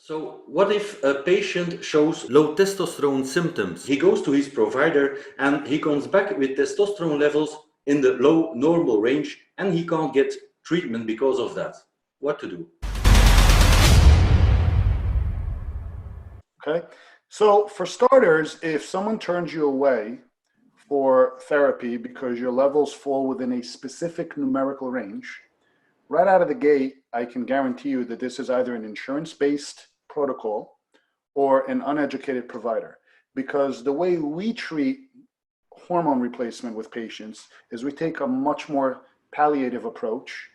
So what if a patient shows low testosterone symptoms? He goes to his provider and he comes back with testosterone levels in the low normal range and he can't get treatment because of that. What to do? Okay, so for starters, if someone turns you away for therapy because your levels fall within a specific numerical range, right out of the gate, I can guarantee you that this is either an insurance-based protocol or an uneducated provider. Because the way we treat hormone replacement with patients is we take a much more palliative approach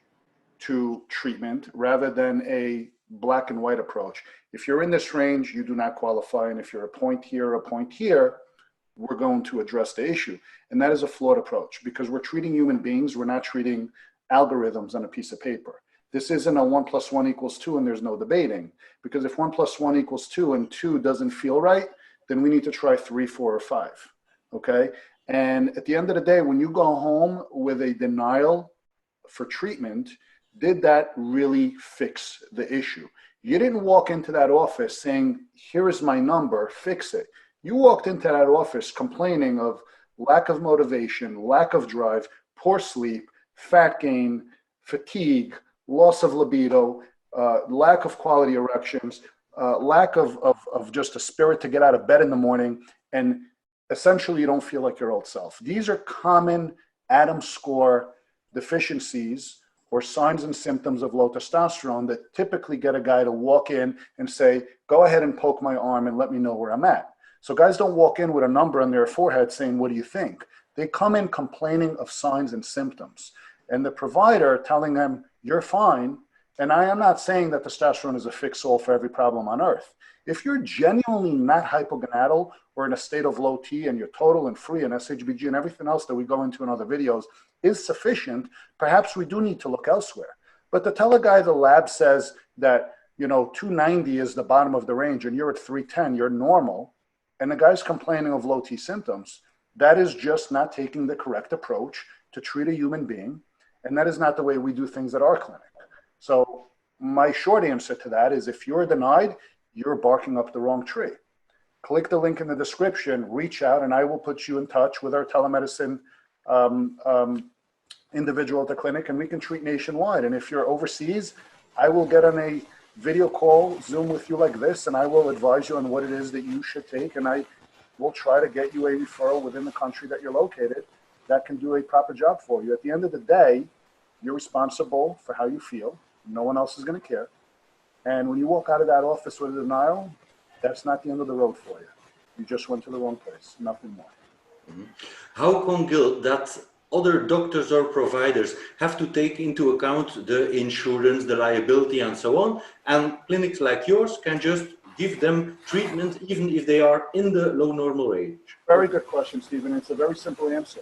to treatment rather than a black and white approach. If you're in this range, you do not qualify. And if you're a point here, a point here, we're going to address the issue. And that is a flawed approach because we're treating human beings. We're not treating algorithms on a piece of paper. This isn't a 1 + 1 = 2 and there's no debating, because if 1 + 1 = 2 and 2 doesn't feel right, then we need to try 3, 4, or 5. Okay. And at the end of the day, when you go home with a denial for treatment, did that really fix the issue? You didn't walk into that office saying, here is my number, fix it. You walked into that office complaining of lack of motivation, lack of drive, poor sleep, fat gain, fatigue, loss of libido, lack of quality erections, lack of just a spirit to get out of bed in the morning, and essentially you don't feel like your old self. These are common Adams score deficiencies or signs and symptoms of low testosterone that typically get a guy to walk in and say, go ahead and poke my arm and let me know where I'm at. So guys don't walk in with a number on their forehead saying, what do you think? They come in complaining of signs and symptoms. And the provider telling them, you're fine. And I am not saying that testosterone is a fix-all for every problem on earth. If you're genuinely not hypogonadal or in a state of low T and you're total and free and SHBG and everything else that we go into in other videos is sufficient, perhaps we do need to look elsewhere. But to tell a guy the lab says that, 290 is the bottom of the range and you're at 310, you're normal, and the guy's complaining of low T symptoms, that is just not taking the correct approach to treat a human being. And that is not the way we do things at our clinic. So my short answer to that is if you're denied, you're barking up the wrong tree. Click the link in the description, reach out, and I will put you in touch with our telemedicine individual at the clinic, and we can treat nationwide. And if you're overseas, I will get on a video call, Zoom with you like this, and I will advise you on what it is that you should take, and I will try to get you a referral within the country that you're located that can do a proper job for you. At the end of the day, you're responsible for how you feel. No one else is going to care. And when you walk out of that office with a denial, that's not the end of the road for you. You just went to the wrong place, nothing more. Mm-hmm. How come, Gil, that other doctors or providers have to take into account the insurance, the liability, and so on, and clinics like yours can just give them treatment even if they are in the low normal range? Very good question, Stephen. It's a very simple answer.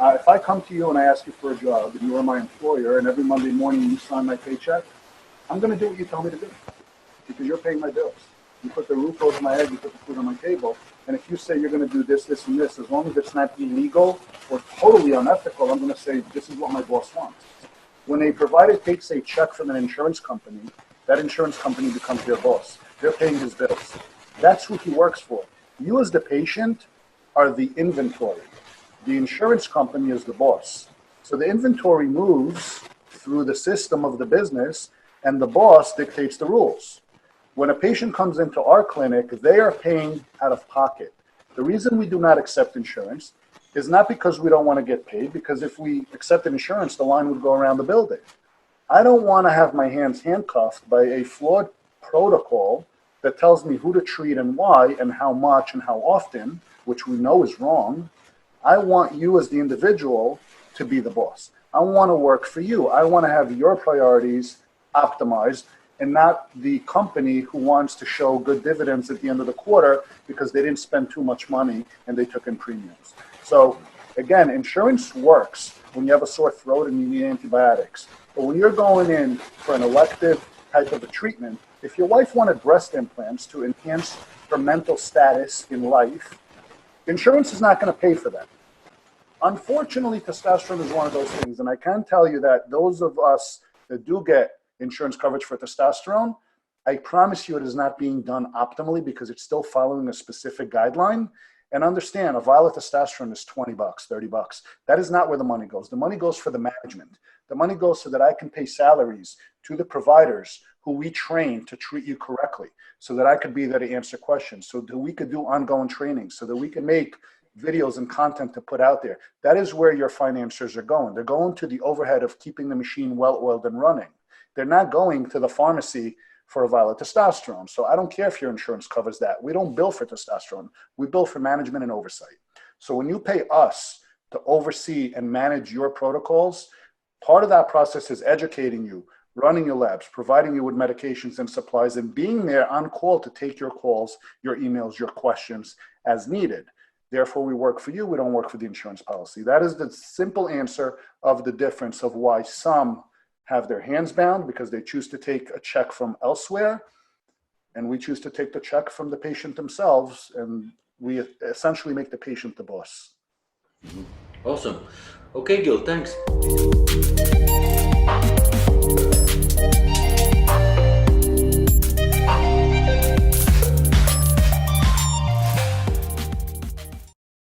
If I come to you and I ask you for a job and you are my employer and every Monday morning you sign my paycheck, I'm going to do what you tell me to do because you're paying my bills. You put the roof over my head, you put the food on my table. And if you say you're going to do this, this, and this, as long as it's not illegal or totally unethical, I'm going to say this is what my boss wants. When a provider takes a check from an insurance company, that insurance company becomes their boss. They're paying his bills. That's who he works for. You as the patient are the inventory. The insurance company is the boss. So the inventory moves through the system of the business and the boss dictates the rules. When a patient comes into our clinic, they are paying out of pocket. The reason we do not accept insurance is not because we don't want to get paid, because if we accepted insurance, the line would go around the building. I don't want to have my hands handcuffed by a flawed protocol that tells me who to treat and why and how much and how often, which we know is wrong. I want you as the individual to be the boss. I want to work for you. I want to have your priorities optimized and not the company who wants to show good dividends at the end of the quarter because they didn't spend too much money and they took in premiums. So again, insurance works when you have a sore throat and you need antibiotics. But when you're going in for an elective type of a treatment, if your wife wanted breast implants to enhance her mental status in life, insurance is not going to pay for that. Unfortunately, testosterone is one of those things. And I can tell you that those of us that do get insurance coverage for testosterone, I promise you it is not being done optimally because it's still following a specific guideline. And understand, a vial of testosterone is 20 bucks, 30 bucks. That is not where the money goes. The money goes for the management. The money goes so that I can pay salaries to the providers who we train to treat you correctly, so that I could be there to answer questions, so that we could do ongoing training, so that we can make videos and content to put out there. That is where your financiers are going. They're going to the overhead of keeping the machine well-oiled and running. They're not going to the pharmacy for a vial of testosterone. So I don't care if your insurance covers that. We don't bill for testosterone. We bill for management and oversight. So when you pay us to oversee and manage your protocols, part of that process is educating you, running your labs, providing you with medications and supplies, and being there on call to take your calls, your emails, your questions as needed. Therefore, we work for you. We don't work for the insurance policy. That is the simple answer of the difference of why some have their hands bound because they choose to take a check from elsewhere, and we choose to take the check from the patient themselves, and we essentially make the patient the boss. Awesome. Okay, Gil, thanks.